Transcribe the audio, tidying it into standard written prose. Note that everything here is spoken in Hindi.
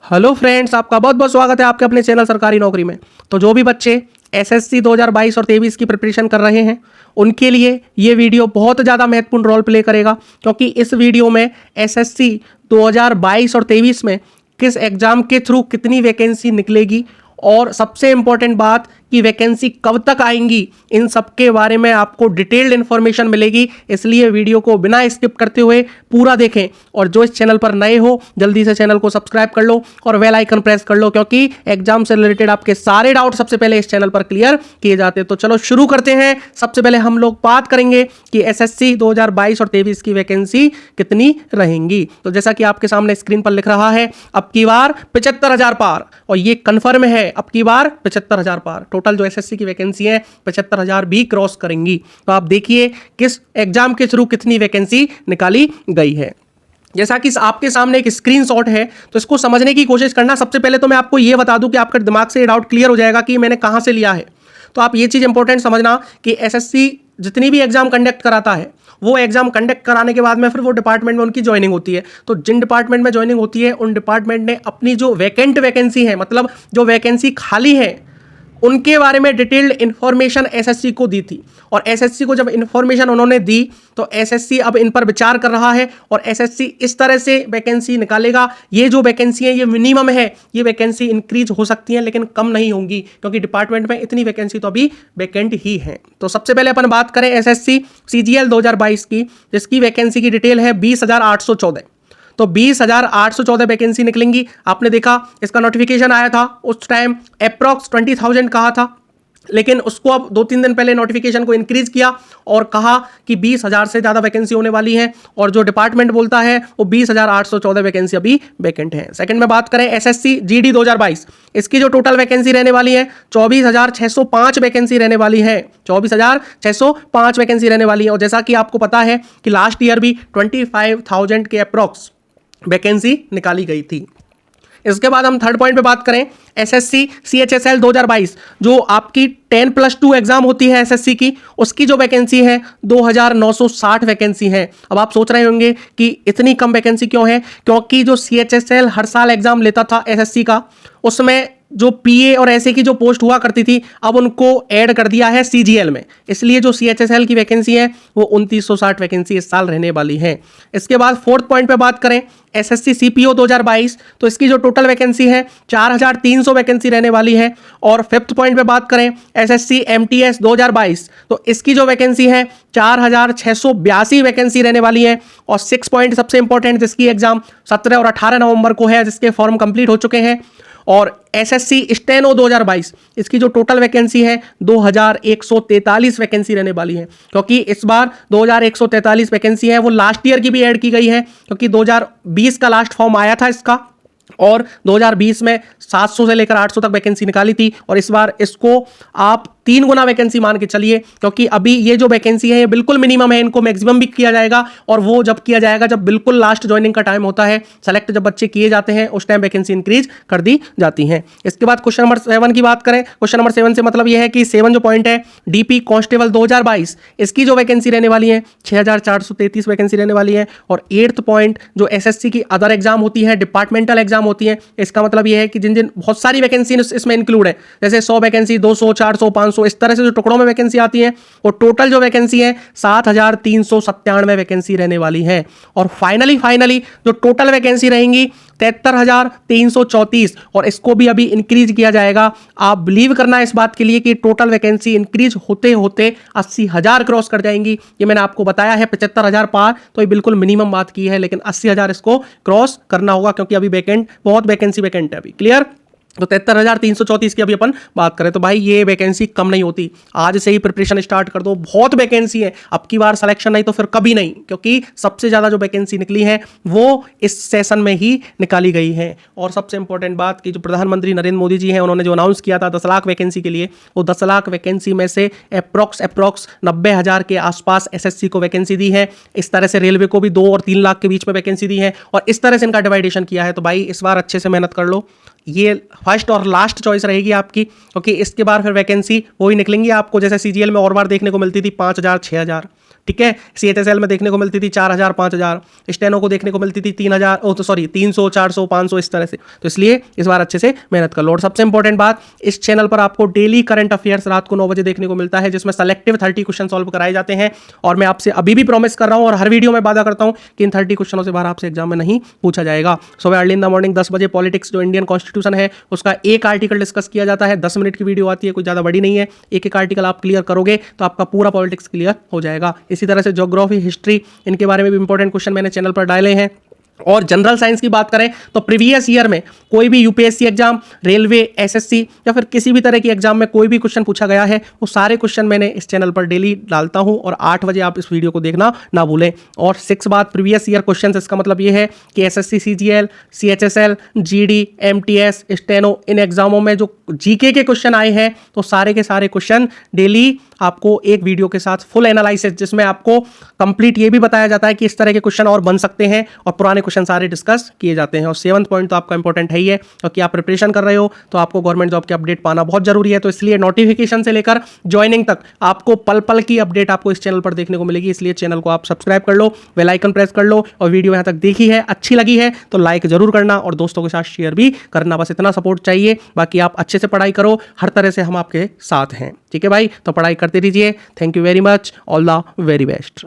हेलो फ्रेंड्स, आपका बहुत बहुत स्वागत है आपके अपने चैनल सरकारी नौकरी में। तो जो भी बच्चे एसएससी 2022 और 23 की प्रिपरेशन कर रहे हैं उनके लिए ये वीडियो बहुत ज़्यादा महत्वपूर्ण रोल प्ले करेगा, क्योंकि इस वीडियो में एसएससी 2022 और 23 में किस एग्ज़ाम के थ्रू कितनी वैकेंसी निकलेगी और सबसे इम्पॉर्टेंट बात कि वैकेंसी कब तक आएंगी, इन सब के बारे में आपको डिटेल्ड इन्फॉर्मेशन मिलेगी। इसलिए वीडियो को बिना स्किप करते हुए पूरा देखें, और जो इस चैनल पर नए हो जल्दी से चैनल को सब्सक्राइब कर लो और बेल आइकन प्रेस कर लो, क्योंकि एग्जाम से रिलेटेड आपके सारे डाउट सबसे पहले इस चैनल पर क्लियर किए जाते हैं। तो चलो शुरू करते हैं। सबसे पहले हम लोग बात करेंगे कि एसएससी 2022 और 23 की वैकेंसी कितनी रहेंगी। तो जैसा कि आपके सामने स्क्रीन पर लिख रहा है, अब की बार 75,000 पार, और ये कन्फर्म है, अब की बार 75,000 पार। टोटल जो एसएससी की वैकेंसी है 75,000 भी क्रॉस करेंगी। तो आप देखिए किस एग्जाम के थ्रू कितनी वैकेंसी निकाली गई है। जैसा कि आपके सामने एक स्क्रीनशॉट है, तो इसको समझने की कोशिश करना। सबसे पहले तो मैं आपको यह बता दूं कि आपके दिमाग से ये डाउट क्लियर हो जाएगा कि मैंने कहां से लिया है। तो आप ये चीज इंपॉर्टेंट समझना कि एसएससी जितनी भी एग्जाम कंडक्ट कराता है, वो एग्जाम कंडक्ट कराने के बाद में फिर वो डिपार्टमेंट में उनकी ज्वाइनिंग होती है। तो जिन डिपार्टमेंट में ज्वाइनिंग होती है उन डिपार्टमेंट ने अपनी जो वैकेंट वैकेंसी है, मतलब जो वैकेंसी खाली है, उनके बारे में डिटेल्ड इन्फॉर्मेशन एसएससी को दी थी। और एसएससी को जब इन्फॉर्मेशन उन्होंने दी तो एसएससी अब इन पर विचार कर रहा है और एसएससी इस तरह से वैकेंसी निकालेगा। ये जो वैकेंसी है ये मिनिमम है, ये वैकेंसी इंक्रीज हो सकती है लेकिन कम नहीं होंगी, क्योंकि डिपार्टमेंट में इतनी वैकेंसी तो अभी वैकेंट ही है। तो सबसे पहले अपन बात करें एसएससी सीजीएल 2022 की, जिसकी वैकेंसी की डिटेल है 20,814। तो 20,814 वैकेंसी निकलेंगी। आपने देखा इसका नोटिफिकेशन आया था, उस टाइम अप्रॉक्स 20,000 कहा था, लेकिन उसको अब 2-3 दिन पहले नोटिफिकेशन को इंक्रीज किया और कहा कि 20,000 से ज़्यादा वैकेंसी होने वाली है, और जो डिपार्टमेंट बोलता है वो 20,814 वैकेंसी अभी वैकेंट है। सेकंड में बात करें एसएससी जीडी 2022, इसकी जो टोटल वैकेंसी रहने वाली है 24,605 वैकेंसी रहने वाली है। 24,605 वैकेंसी रहने वाली है। और जैसा कि आपको पता है कि लास्ट ईयर भी 25,000 के अप्रॉक्स वैकेंसी निकाली गई थी। इसके बाद हम थर्ड पॉइंट पे बात करें एसएससी सीएचएसएल 2022, जो आपकी 10+2 एग्जाम होती है एसएससी की, उसकी जो वैकेंसी है 2,960 वैकेंसी है। अब आप सोच रहे होंगे कि इतनी कम वैकेंसी क्यों है, क्योंकि जो सीएचएसएल हर साल एग्जाम लेता था एसएससी का, उसमें जो पीए और एसए की जो पोस्ट हुआ करती थी अब उनको ऐड कर दिया है सीजीएल में, इसलिए जो सीएचएसएल की वैकेंसी है वो 2,960 वैकेंसी इस साल रहने वाली है। इसके बाद फोर्थ पॉइंट पे बात करें एसएससी सीपीओ 2022, तो इसकी जो टोटल वैकेंसी है 4,300 वैकेंसी रहने वाली है। और फिफ्थ पॉइंट पे बात करें एसएससी एमटीएस 2022, तो इसकी जो वैकेंसी है 4,682 वैकेंसी रहने वाली है। और सिक्स पॉइंट सबसे इंपॉर्टेंट, जिसकी एग्जाम 17 और 18 नवंबर को है, जिसके फॉर्म कंप्लीट हो चुके हैं। और एसएससी स्टेनो 2022, इसकी जो टोटल वैकेंसी है 2,143 वैकेंसी रहने वाली है, क्योंकि इस बार 2,143 वैकेंसी है वो लास्ट ईयर की भी ऐड की गई है, क्योंकि 2020 का लास्ट फॉर्म आया था इसका, और 2020 में 700 से लेकर 800 तक वैकेंसी निकाली थी। और इस बार इसको आप 3 गुना वैकेंसी मान के चलिए, क्योंकि अभी ये जो वैकेंसी है ये बिल्कुल मिनिमम है, इनको मैक्सिमम भी किया जाएगा, और वो जब किया जाएगा जब बिल्कुल लास्ट ज्वाइनिंग का टाइम होता है, सेलेक्ट जब बच्चे किए जाते हैं उस टाइम वैकेंसी इंक्रीज कर दी जाती है। इसके बाद क्वेश्चन नंबर 7 की बात करें। क्वेश्चन नंबर 7 से मतलब यह है कि 7 जो पॉइंट है डीपी कांस्टेबल 2022, इसकी जो वैकेंसी रहने वाली है 6,433 वैकेंसी रहने वाली है। और 8th पॉइंट जो एसएससी की अदर एग्जाम होती है, डिपार्टमेंटल एग्जाम होती है, इसका मतलब यह है कि जिन जिन बहुत सारी वैकेंसी इसमें इंक्लूड है, जैसे 100 वैकेंसी, 200, 400, 500, इस तरह से जो टुकड़ों में वैकेंसी आती है, और टोटल जो वैकेंसी है 7,397 वैकेंसी रहने वाली है। और फाइनली जो टोटल वैकेंसी रहेंगी 73,334, और इसको भी अभी इंक्रीज किया जाएगा। आप बिलीव करना इस बात के लिए कि टोटल वैकेंसी इंक्रीज होते होते 80,000 क्रॉस कर जाएंगी। ये मैंने आपको बताया है 75,000 पार, तो ये बिल्कुल मिनिमम बात की है, लेकिन 80,000 इसको क्रॉस करना होगा, क्योंकि अभी वैकेंट बहुत वैकेंसी वैकेंट है अभी। क्लियर? तो 73,334 की अभी अपन बात करें तो भाई ये वैकेंसी कम नहीं होती। आज से ही प्रिपरेशन स्टार्ट कर दो, बहुत वैकेंसी है। अब की बार सिलेक्शन नहीं तो फिर कभी नहीं, क्योंकि सबसे ज़्यादा जो वैकेंसी निकली है वो इस सेशन में ही निकाली गई है। और सबसे इंपॉर्टेंट बात कि जो प्रधानमंत्री नरेंद्र मोदी जी हैं, उन्होंने जो अनाउंस किया था 10 लाख वैकेंसी के लिए, वो 10 लाख वैकेंसी में से अप्रॉक्स 90,000 के आसपास एसएससी को वैकेंसी दी है। इस तरह से रेलवे को भी 2 और 3 लाख के बीच में वैकेंसी दी है, और इस तरह से इनका डिवाइडेशन किया है। तो भाई इस बार अच्छे से मेहनत कर लो, ये फर्स्ट और लास्ट चॉइस रहेगी आपकी, क्योंकि इसके बाद फिर वैकेंसी वही निकलेंगी आपको, जैसे सीजीएल में और बार देखने को मिलती थी 5,000, 6,000। ठीक है। CHSL में देखने को मिलती थी 4000 5000, स्टेनो को देखने को मिलती थी 3000 300 400 500 इस तरह से। तो इसलिए इस बार अच्छे से मेहनत कर लो। और सबसे इंपॉर्टेंट बात, इस चैनल पर आपको डेली करंट अफेयर्स रात को 9 बजे देखने को मिलता है, जिसमें सेलेक्टिव 30 क्वेश्चन सॉल्व कराए जाते हैं। और मैं आपसे अभी भी प्रॉमिस कर रहा हूं और हर वीडियो में वादा करता हूं कि इन 30 क्वेश्चनों से बाहर आपसे एग्जाम में नहीं पूछा जाएगा। सुबह अर्ली इन द मॉर्निंग 10 बजे पॉलिटिक्स जो इंडियन कॉन्स्टिट्यूशन है उसका एक आर्टिकल डिस्कस किया जाता है। 10 मिनट की वीडियो आती है, कोई ज़्यादा बड़ी नहीं है। एक एक आर्टिकल आप क्लियर करोगे तो आपका पूरा पॉलिटिक्स क्लियर हो जाएगा। इसी तरह से ज्योग्राफी, हिस्ट्री, इनके बारे में भी इंपॉर्टेंट क्वेश्चन मैंने चैनल पर डाले हैं। और जनरल साइंस की बात करें तो प्रीवियस ईयर में कोई भी यूपीएससी एग्जाम, रेलवे, एसएससी या फिर किसी भी तरह की एग्जाम में कोई भी क्वेश्चन पूछा गया है वो सारे क्वेश्चन मैंने इस चैनल पर डेली डालता हूं। और 8 बजे आप इस वीडियो को देखना ना भूलें। और 6 बात प्रीवियस ईयर क्वेश्चन, इसका मतलब ये है कि SSC, CGL, CHSL, GD, MTS, steno, इन एग्जामों में जो जीके के क्वेश्चन आए हैं तो सारे के सारे क्वेश्चन डेली आपको एक वीडियो के साथ फुल एनालिसिस, जिसमें आपको कंप्लीट ये भी बताया जाता है कि इस तरह के क्वेश्चन और बन सकते हैं और पुराने क्वेश्चन सारे डिस्कस किए जाते हैं। और 7वां पॉइंट तो आपका इंपॉर्टेंट है ही है, क्योंकि आप प्रिपरेशन कर रहे हो तो आपको गवर्नमेंट जॉब की अपडेट पाना बहुत जरूरी है। तो इसलिए नोटिफिकेशन से लेकर ज्वाइनिंग तक आपको पल पल की अपडेट आपको इस चैनल पर देखने को मिलेगी। इसलिए चैनल को आप सब्सक्राइब कर लो, बेल आइकन प्रेस कर लो। और वीडियो यहाँ तक देखी है, अच्छी लगी है तो लाइक जरूर करना और दोस्तों के साथ शेयर भी करना। बस इतना सपोर्ट चाहिए, बाकी आप अच्छे से पढ़ाई करो, हर तरह से हम आपके साथ हैं। ठीक है भाई, तो पढ़ाई करते रहिए। Thank you very much, all the very best.